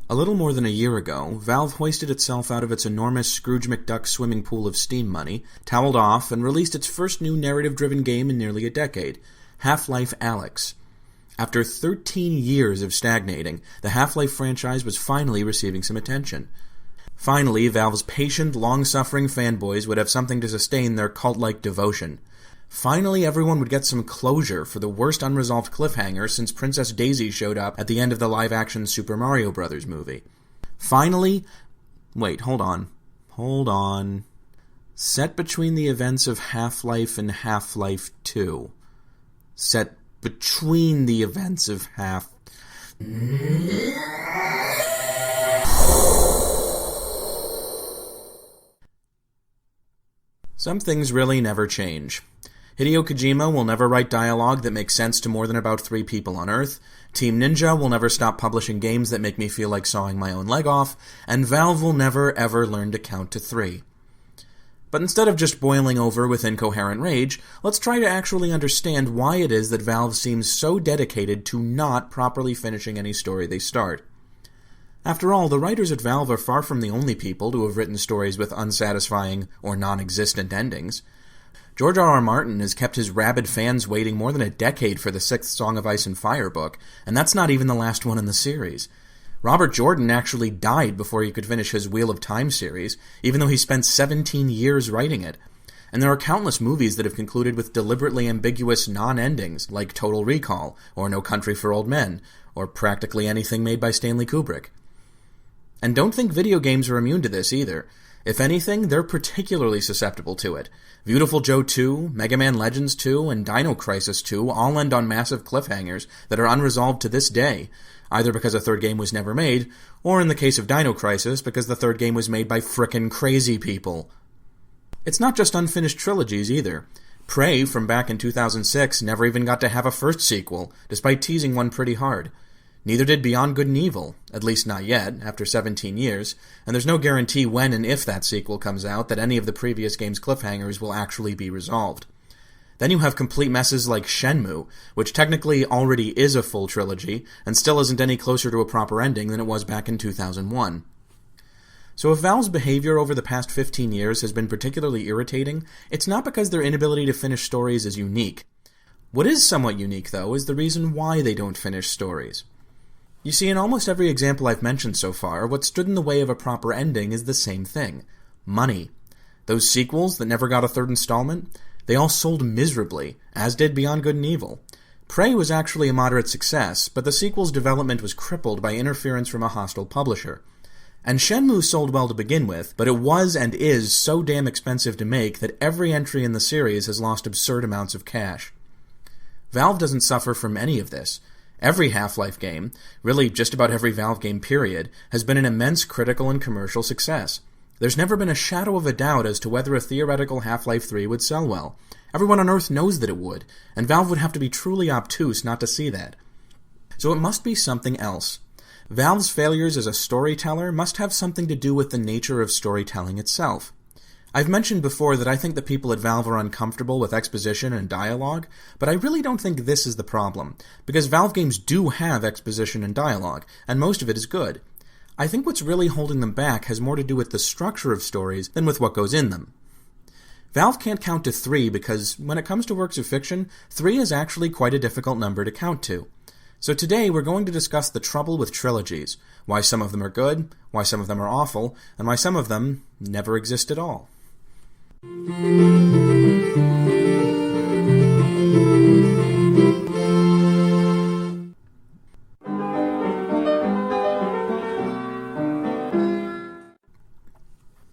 A little more than a year ago, Valve hoisted itself out of its enormous Scrooge McDuck swimming pool of Steam money, toweled off, and released its first new narrative-driven game in nearly a decade, Half-Life Alyx. After 13 years of stagnating, the Half-Life franchise was finally receiving some attention. Finally, Valve's patient, long-suffering fanboys would have something to sustain their cult-like devotion. Finally, everyone would get some closure for the worst unresolved cliffhanger since Princess Daisy showed up at the end of the live-action Super Mario Bros. Movie. Finally... Wait, hold on. Set between the events of Half-Life and Half-Life 2. Set between the events of Some things really never change. Hideo Kojima will never write dialogue that makes sense to more than about 3 people on Earth, Team Ninja will never stop publishing games that make me feel like sawing my own leg off, and Valve will never ever learn to count to 3. But instead of just boiling over with incoherent rage, let's try to actually understand why it is that Valve seems so dedicated to not properly finishing any story they start. After all, the writers at Valve are far from the only people to have written stories with unsatisfying or non-existent endings. George R. R. Martin has kept his rabid fans waiting more than a decade for the 6th Song of Ice and Fire book, and that's not even the last one in the series. Robert Jordan actually died before he could finish his Wheel of Time series, even though he spent 17 years writing it. And there are countless movies that have concluded with deliberately ambiguous non-endings, like Total Recall, or No Country for Old Men, or practically anything made by Stanley Kubrick. And don't think video games are immune to this either. If anything, they're particularly susceptible to it. Beautiful Joe 2, Mega Man Legends 2, and Dino Crisis 2 all end on massive cliffhangers that are unresolved to this day, either because a third game was never made, or in the case of Dino Crisis, because the third game was made by frickin' crazy people. It's not just unfinished trilogies either. Prey from back in 2006 never even got to have a first sequel, despite teasing one pretty hard. Neither did Beyond Good and Evil, at least not yet, after 17 years, and there's no guarantee when and if that sequel comes out that any of the previous game's cliffhangers will actually be resolved. Then you have complete messes like Shenmue, which technically already is a full trilogy, and still isn't any closer to a proper ending than it was back in 2001. So if Valve's behavior over the past 15 years has been particularly irritating, it's not because their inability to finish stories is unique. What is somewhat unique, though, is the reason why they don't finish stories. You see, in almost every example I've mentioned so far, what stood in the way of a proper ending is the same thing. Money. Those sequels that never got a third installment, they all sold miserably, as did Beyond Good and Evil. Prey was actually a moderate success, but the sequel's development was crippled by interference from a hostile publisher. And Shenmue sold well to begin with, but it was and is so damn expensive to make that every entry in the series has lost absurd amounts of cash. Valve doesn't suffer from any of this. Every Half-Life game, really just about every Valve game period, has been an immense critical and commercial success. There's never been a shadow of a doubt as to whether a theoretical Half-Life 3 would sell well. Everyone on Earth knows that it would, and Valve would have to be truly obtuse not to see that. So it must be something else. Valve's failures as a storyteller must have something to do with the nature of storytelling itself. I've mentioned before that I think the people at Valve are uncomfortable with exposition and dialogue, but I really don't think this is the problem, because Valve games do have exposition and dialogue, and most of it is good. I think what's really holding them back has more to do with the structure of stories than with what goes in them. Valve can't count to 3 because, when it comes to works of fiction, 3 is actually quite a difficult number to count to. So today we're going to discuss the trouble with trilogies, why some of them are good, why some of them are awful, and why some of them never exist at all.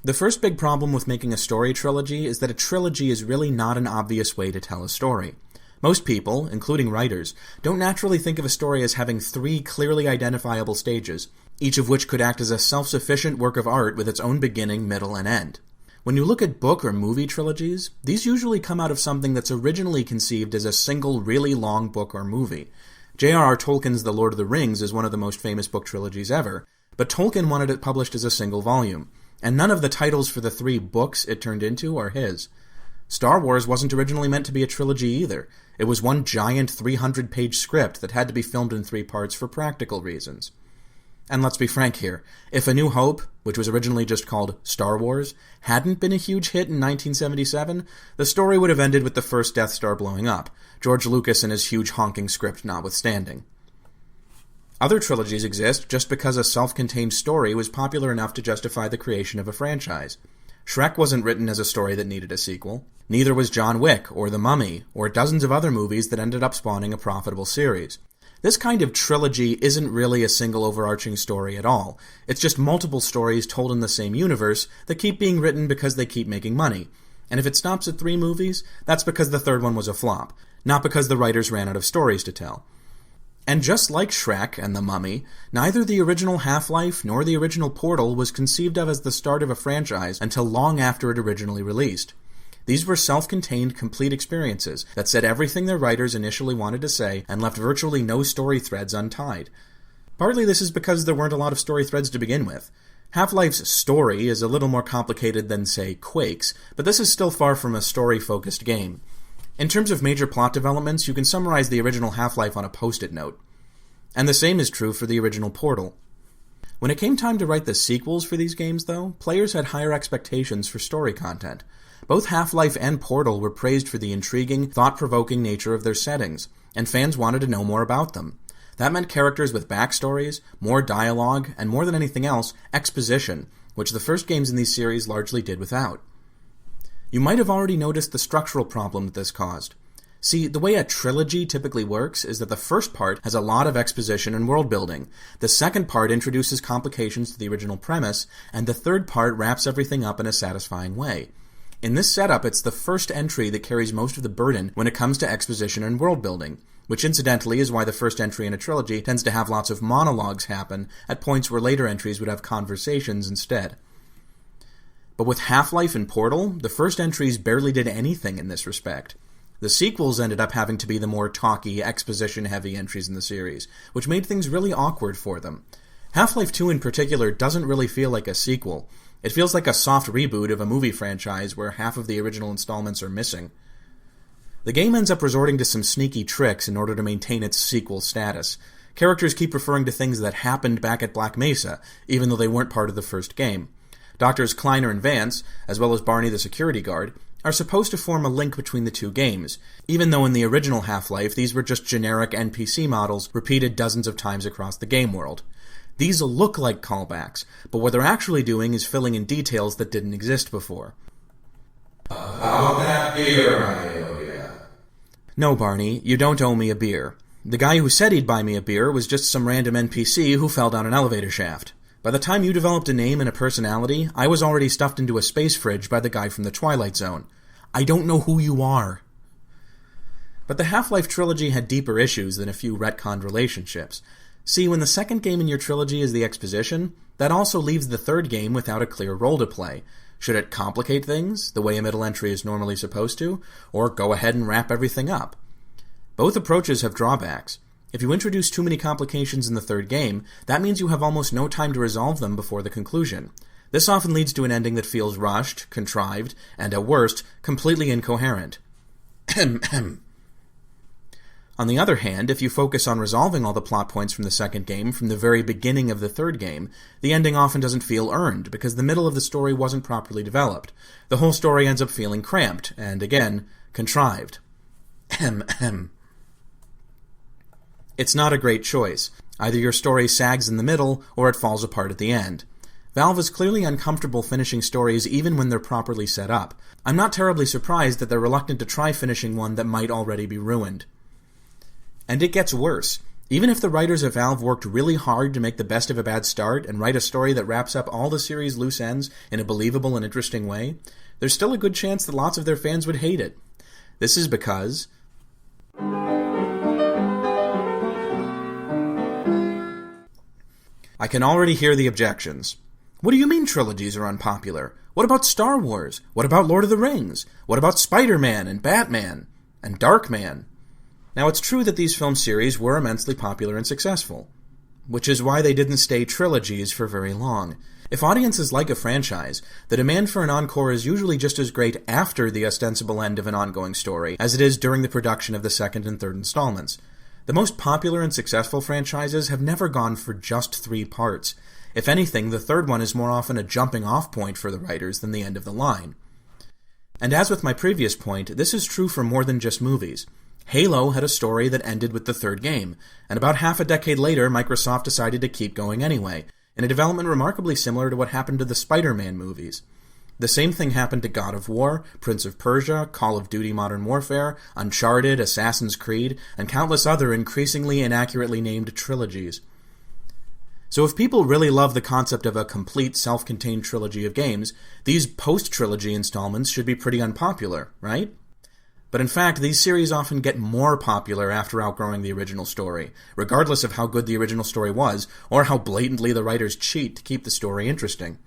The first big problem with making a story trilogy is that a trilogy is really not an obvious way to tell a story. Most people, including writers, don't naturally think of a story as having 3 clearly identifiable stages, each of which could act as a self-sufficient work of art with its own beginning, middle, and end. When you look at book or movie trilogies, these usually come out of something that's originally conceived as a single really long book or movie. J.R.R. Tolkien's The Lord of the Rings is one of the most famous book trilogies ever, but Tolkien wanted it published as a single volume, and none of the titles for the 3 books it turned into are his. Star Wars wasn't originally meant to be a trilogy either. It was one giant 300-page script that had to be filmed in 3 parts for practical reasons. And let's be frank here, if A New Hope, which was originally just called Star Wars, hadn't been a huge hit in 1977, the story would have ended with the first Death Star blowing up, George Lucas and his huge honking script notwithstanding. Other trilogies exist just because a self-contained story was popular enough to justify the creation of a franchise. Shrek wasn't written as a story that needed a sequel. Neither was John Wick, or The Mummy, or dozens of other movies that ended up spawning a profitable series. This kind of trilogy isn't really a single overarching story at all. It's just multiple stories told in the same universe that keep being written because they keep making money. And if it stops at 3 movies, that's because the third one was a flop, not because the writers ran out of stories to tell. And just like Shrek and The Mummy, neither the original Half-Life nor the original Portal was conceived of as the start of a franchise until long after it originally released. These were self-contained, complete experiences that said everything their writers initially wanted to say and left virtually no story threads untied. Partly this is because there weren't a lot of story threads to begin with. Half-Life's story is a little more complicated than, say, Quake's, but this is still far from a story-focused game. In terms of major plot developments, you can summarize the original Half-Life on a post-it note. And the same is true for the original Portal. When it came time to write the sequels for these games, though, players had higher expectations for story content. Both Half-Life and Portal were praised for the intriguing, thought-provoking nature of their settings, and fans wanted to know more about them. That meant characters with backstories, more dialogue, and more than anything else, exposition, which the first games in these series largely did without. You might have already noticed the structural problem that this caused. See, the way a trilogy typically works is that the first part has a lot of exposition and world building, the second part introduces complications to the original premise, and the third part wraps everything up in a satisfying way. In this setup, it's the first entry that carries most of the burden when it comes to exposition and world building, which incidentally is why the first entry in a trilogy tends to have lots of monologues happen at points where later entries would have conversations instead. But with Half-Life and Portal, the first entries barely did anything in this respect. The sequels ended up having to be the more talky, exposition-heavy entries in the series, which made things really awkward for them. Half-Life 2 in particular doesn't really feel like a sequel. It feels like a soft reboot of a movie franchise where half of the original installments are missing. The game ends up resorting to some sneaky tricks in order to maintain its sequel status. Characters keep referring to things that happened back at Black Mesa, even though they weren't part of the first game. Doctors Kleiner and Vance, as well as Barney the security guard, are supposed to form a link between the two games, even though in the original Half-Life these were just generic NPC models repeated dozens of times across the game world. These look like callbacks, but what they're actually doing is filling in details that didn't exist before. About that beer I owe ya. No, Barney, you don't owe me a beer. The guy who said he'd buy me a beer was just some random NPC who fell down an elevator shaft. By the time you developed a name and a personality, I was already stuffed into a space fridge by the guy from the Twilight Zone. I don't know who you are. But the Half-Life trilogy had deeper issues than a few retconned relationships. See, when the second game in your trilogy is the exposition, that also leaves the third game without a clear role to play. Should it complicate things, the way a middle entry is normally supposed to, or go ahead and wrap everything up? Both approaches have drawbacks. If you introduce too many complications in the third game, that means you have almost no time to resolve them before the conclusion. This often leads to an ending that feels rushed, contrived, and at worst, completely incoherent. On the other hand, if you focus on resolving all the plot points from the second game from the very beginning of the third game, the ending often doesn't feel earned because the middle of the story wasn't properly developed. The whole story ends up feeling cramped, and again, contrived. It's not a great choice. Either your story sags in the middle, or it falls apart at the end. Valve is clearly uncomfortable finishing stories even when they're properly set up. I'm not terribly surprised that they're reluctant to try finishing one that might already be ruined. And it gets worse. Even if the writers of Valve worked really hard to make the best of a bad start and write a story that wraps up all the series' loose ends in a believable and interesting way, there's still a good chance that lots of their fans would hate it. This is because I can already hear the objections. What do you mean trilogies are unpopular? What about Star Wars? What about Lord of the Rings? What about Spider-Man and Batman? And Darkman? Now, it's true that these film series were immensely popular and successful, which is why they didn't stay trilogies for very long. If audiences like a franchise, the demand for an encore is usually just as great after the ostensible end of an ongoing story as it is during the production of the second and third installments. The most popular and successful franchises have never gone for just 3 parts. If anything, the third one is more often a jumping-off point for the writers than the end of the line. And as with my previous point, this is true for more than just movies. Halo had a story that ended with the third game, and about half a decade later, Microsoft decided to keep going anyway, in a development remarkably similar to what happened to the Spider-Man movies. The same thing happened to God of War, Prince of Persia, Call of Duty Modern Warfare, Uncharted, Assassin's Creed, and countless other increasingly inaccurately named trilogies. So if people really love the concept of a complete self-contained trilogy of games, these post-trilogy installments should be pretty unpopular, right? But in fact, these series often get more popular after outgrowing the original story, regardless of how good the original story was, or how blatantly the writers cheat to keep the story interesting.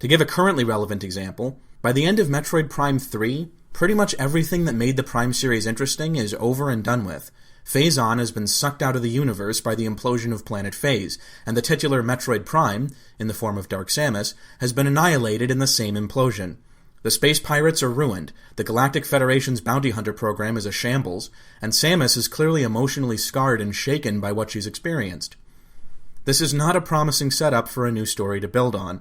To give a currently relevant example, by the end of Metroid Prime 3, pretty much everything that made the Prime series interesting is over and done with. Phazon has been sucked out of the universe by the implosion of Planet Phase, and the titular Metroid Prime, in the form of Dark Samus, has been annihilated in the same implosion. The space pirates are ruined, the Galactic Federation's bounty hunter program is a shambles, and Samus is clearly emotionally scarred and shaken by what she's experienced. This is not a promising setup for a new story to build on.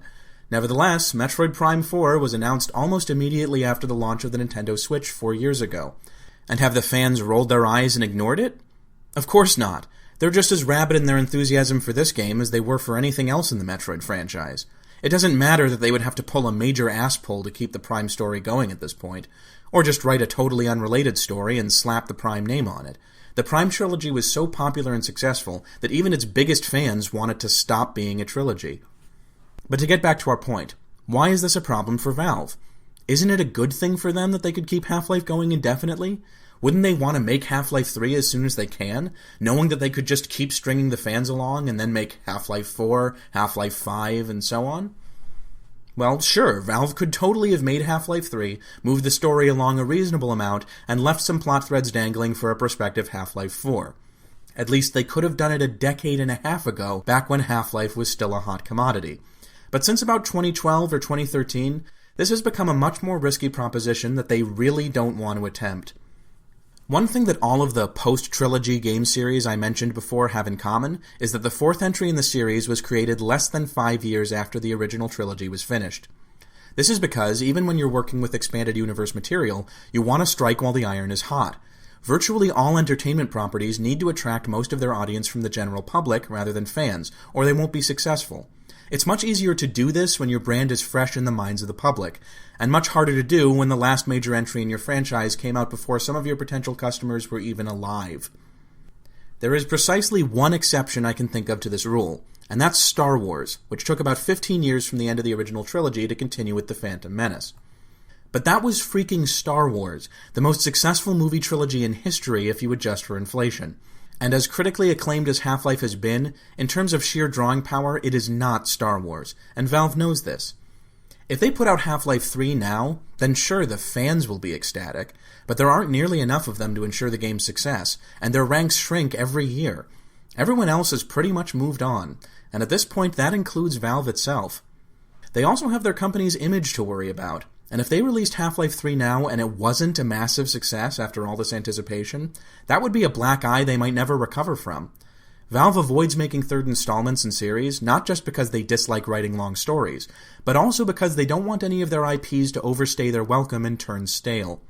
Nevertheless, Metroid Prime 4 was announced almost immediately after the launch of the Nintendo Switch 4 years ago. And have the fans rolled their eyes and ignored it? Of course not. They're just as rabid in their enthusiasm for this game as they were for anything else in the Metroid franchise. It doesn't matter that they would have to pull a major ass pull to keep the Prime story going at this point, or just write a totally unrelated story and slap the Prime name on it. The Prime trilogy was so popular and successful that even its biggest fans wanted to stop being a trilogy. But to get back to our point, why is this a problem for Valve? Isn't it a good thing for them that they could keep Half-Life going indefinitely? Wouldn't they want to make Half-Life 3 as soon as they can, knowing that they could just keep stringing the fans along and then make Half-Life 4, Half-Life 5, and so on? Well, sure, Valve could totally have made Half-Life 3, moved the story along a reasonable amount, and left some plot threads dangling for a prospective Half-Life 4. At least they could have done it a decade and a half ago, back when Half-Life was still a hot commodity. But since about 2012 or 2013, this has become a much more risky proposition that they really don't want to attempt. One thing that all of the post-trilogy game series I mentioned before have in common is that the fourth entry in the series was created less than 5 years after the original trilogy was finished. This is because, even when you're working with expanded universe material, you want to strike while the iron is hot. Virtually all entertainment properties need to attract most of their audience from the general public rather than fans, or they won't be successful. It's much easier to do this when your brand is fresh in the minds of the public, and much harder to do when the last major entry in your franchise came out before some of your potential customers were even alive. There is precisely one exception I can think of to this rule, and that's Star Wars, which took about 15 years from the end of the original trilogy to continue with The Phantom Menace. But that was freaking Star Wars, the most successful movie trilogy in history if you adjust for inflation. And as critically acclaimed as Half-Life has been, in terms of sheer drawing power, it is not Star Wars, and Valve knows this. If they put out Half-Life 3 now, then sure, the fans will be ecstatic, but there aren't nearly enough of them to ensure the game's success, and their ranks shrink every year. Everyone else has pretty much moved on, and at this point that includes Valve itself. They also have their company's image to worry about, and if they released Half-Life 3 now and it wasn't a massive success after all this anticipation, that would be a black eye they might never recover from. Valve avoids making third installments in series, not just because they dislike writing long stories, but also because they don't want any of their IPs to overstay their welcome and turn stale.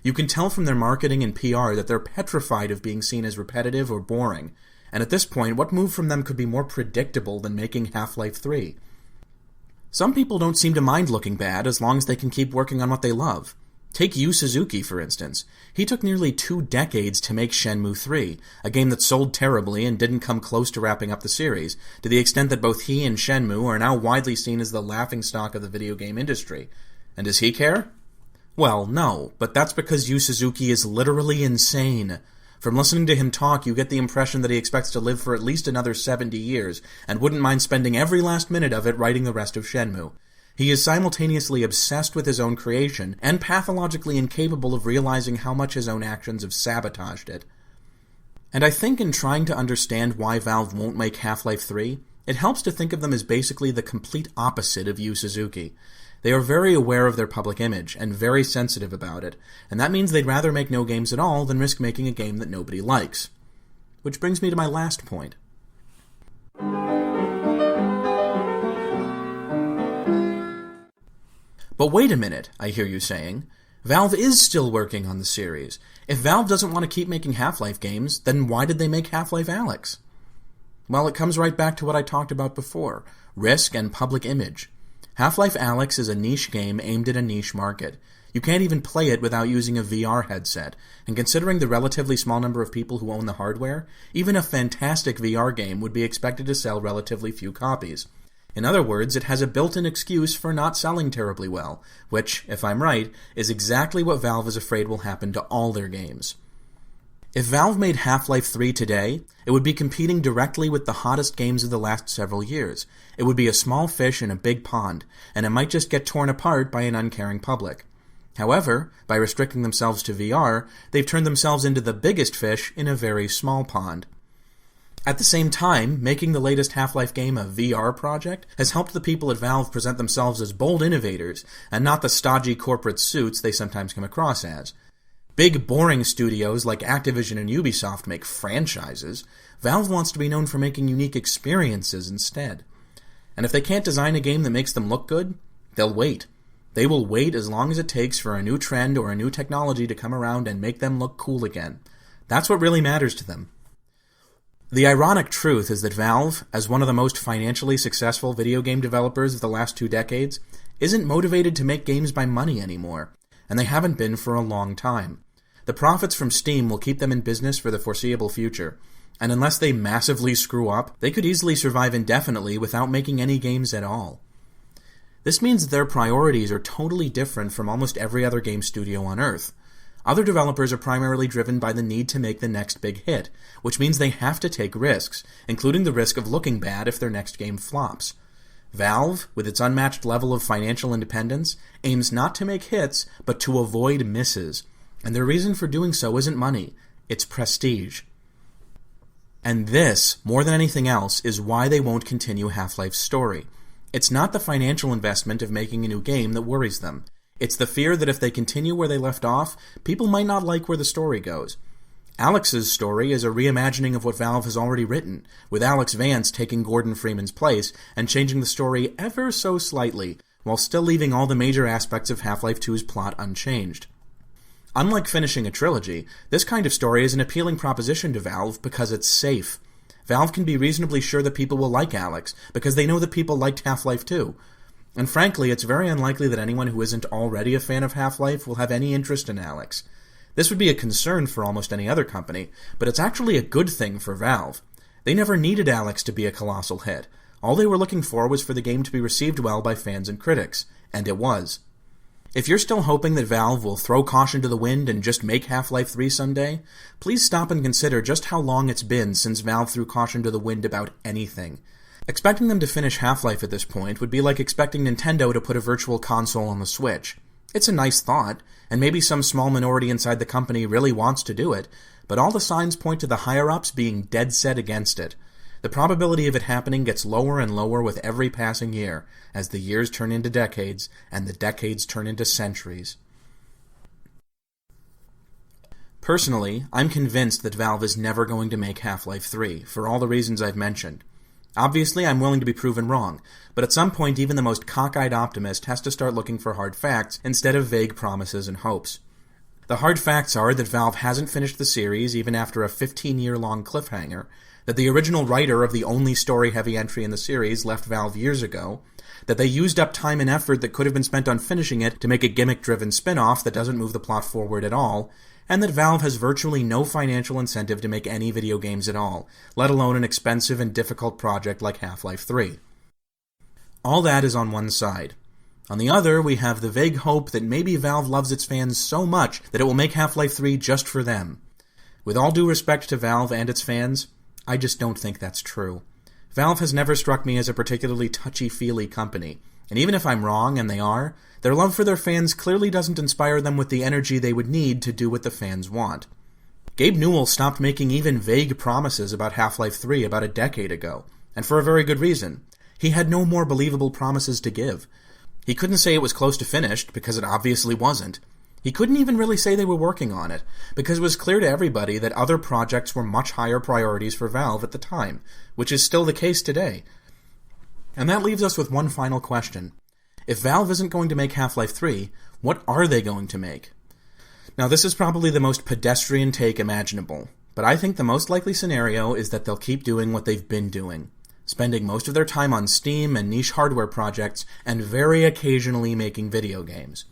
You can tell from their marketing and PR that they're petrified of being seen as repetitive or boring, and at this point, what move from them could be more predictable than making Half-Life 3? Some people don't seem to mind looking bad as long as they can keep working on what they love. Take Yu Suzuki, for instance. He took nearly 2 decades to make Shenmue 3, a game that sold terribly and didn't come close to wrapping up the series, to the extent that both he and Shenmue are now widely seen as the laughingstock of the video game industry. And does he care? Well, no, but that's because Yu Suzuki is literally insane. From listening to him talk, you get the impression that he expects to live for at least another 70 years, and wouldn't mind spending every last minute of it writing the rest of Shenmue. He is simultaneously obsessed with his own creation, and pathologically incapable of realizing how much his own actions have sabotaged it. And I think in trying to understand why Valve won't make Half-Life 3, it helps to think of them as basically the complete opposite of Yu Suzuki. They are very aware of their public image, and very sensitive about it, and that means they'd rather make no games at all than risk making a game that nobody likes. Which brings me to my last point. But wait a minute, I hear you saying. Valve is still working on the series. If Valve doesn't want to keep making Half-Life games, then why did they make Half-Life Alyx? Well, it comes right back to what I talked about before, risk and public image. Half-Life Alyx is a niche game aimed at a niche market. You can't even play it without using a VR headset, and considering the relatively small number of people who own the hardware, even a fantastic VR game would be expected to sell relatively few copies. In other words, it has a built-in excuse for not selling terribly well, which, if I'm right, is exactly what Valve is afraid will happen to all their games. If Valve made Half-Life 3 today, it would be competing directly with the hottest games of the last several years. It would be a small fish in a big pond, and it might just get torn apart by an uncaring public. However, by restricting themselves to VR, they've turned themselves into the biggest fish in a very small pond. At the same time, making the latest Half-Life game a VR project has helped the people at Valve present themselves as bold innovators, and not the stodgy corporate suits they sometimes come across as. Big, boring studios like Activision and Ubisoft make franchises. Valve wants to be known for making unique experiences instead. And if they can't design a game that makes them look good, they'll wait. They will wait as long as it takes for a new trend or a new technology to come around and make them look cool again. That's what really matters to them. The ironic truth is that Valve, as one of the most financially successful video game developers of the last 2 decades, isn't motivated to make games by money anymore, and they haven't been for a long time. The profits from Steam will keep them in business for the foreseeable future, and unless they massively screw up, they could easily survive indefinitely without making any games at all. This means that their priorities are totally different from almost every other game studio on Earth. Other developers are primarily driven by the need to make the next big hit, which means they have to take risks, including the risk of looking bad if their next game flops. Valve, with its unmatched level of financial independence, aims not to make hits, but to avoid misses. And their reason for doing so isn't money, it's prestige. And this, more than anything else, is why they won't continue Half-Life's story. It's not the financial investment of making a new game that worries them. It's the fear that if they continue where they left off, people might not like where the story goes. Alyx's story is a reimagining of what Valve has already written, with Alyx Vance taking Gordon Freeman's place and changing the story ever so slightly, while still leaving all the major aspects of Half-Life 2's plot unchanged. Unlike finishing a trilogy, this kind of story is an appealing proposition to Valve because it's safe. Valve can be reasonably sure that people will like Alyx, because they know that people liked Half-Life 2. And frankly, it's very unlikely that anyone who isn't already a fan of Half-Life will have any interest in Alyx. This would be a concern for almost any other company, but it's actually a good thing for Valve. They never needed Alyx to be a colossal hit. All they were looking for was for the game to be received well by fans and critics, and it was. If you're still hoping that Valve will throw caution to the wind and just make Half-Life 3 someday, please stop and consider just how long it's been since Valve threw caution to the wind about anything. Expecting them to finish Half-Life at this point would be like expecting Nintendo to put a virtual console on the Switch. It's a nice thought, and maybe some small minority inside the company really wants to do it, but all the signs point to the higher-ups being dead set against it. The probability of it happening gets lower and lower with every passing year, as the years turn into decades, and the decades turn into centuries. Personally, I'm convinced that Valve is never going to make Half-Life 3, for all the reasons I've mentioned. Obviously, I'm willing to be proven wrong, but at some point even the most cockeyed optimist has to start looking for hard facts instead of vague promises and hopes. The hard facts are that Valve hasn't finished the series even after a 15-year-long cliffhanger, that the original writer of the only story-heavy entry in the series left Valve years ago, that they used up time and effort that could have been spent on finishing it to make a gimmick-driven spin-off that doesn't move the plot forward at all, and that Valve has virtually no financial incentive to make any video games at all, let alone an expensive and difficult project like Half-Life 3. All that is on one side. On the other, we have the vague hope that maybe Valve loves its fans so much that it will make Half-Life 3 just for them. With all due respect to Valve and its fans, I just don't think that's true. Valve has never struck me as a particularly touchy-feely company, and even if I'm wrong, and they are, their love for their fans clearly doesn't inspire them with the energy they would need to do what the fans want. Gabe Newell stopped making even vague promises about Half-Life 3 about a decade ago, and for a very good reason. He had no more believable promises to give. He couldn't say it was close to finished, because it obviously wasn't. He couldn't even really say they were working on it, because it was clear to everybody that other projects were much higher priorities for Valve at the time, which is still the case today. And that leaves us with one final question. If Valve isn't going to make Half-Life 3, what are they going to make? Now, this is probably the most pedestrian take imaginable, but I think the most likely scenario is that they'll keep doing what they've been doing, spending most of their time on Steam and niche hardware projects, and very occasionally making video games.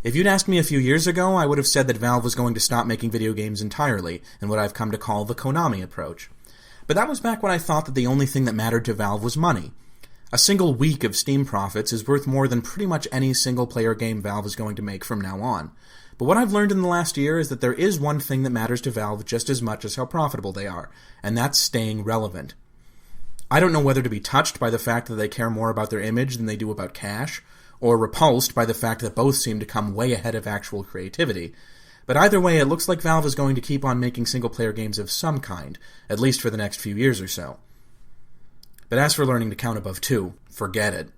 If you'd asked me a few years ago, I would have said that Valve was going to stop making video games entirely, in what I've come to call the Konami approach. But that was back when I thought that the only thing that mattered to Valve was money. A single week of Steam profits is worth more than pretty much any single-player game Valve is going to make from now on. But what I've learned in the last year is that there is one thing that matters to Valve just as much as how profitable they are, and that's staying relevant. I don't know whether to be touched by the fact that they care more about their image than they do about cash, or repulsed by the fact that both seem to come way ahead of actual creativity. But either way, it looks like Valve is going to keep on making single-player games of some kind, at least for the next few years or so. But as for learning to count above 2, forget it.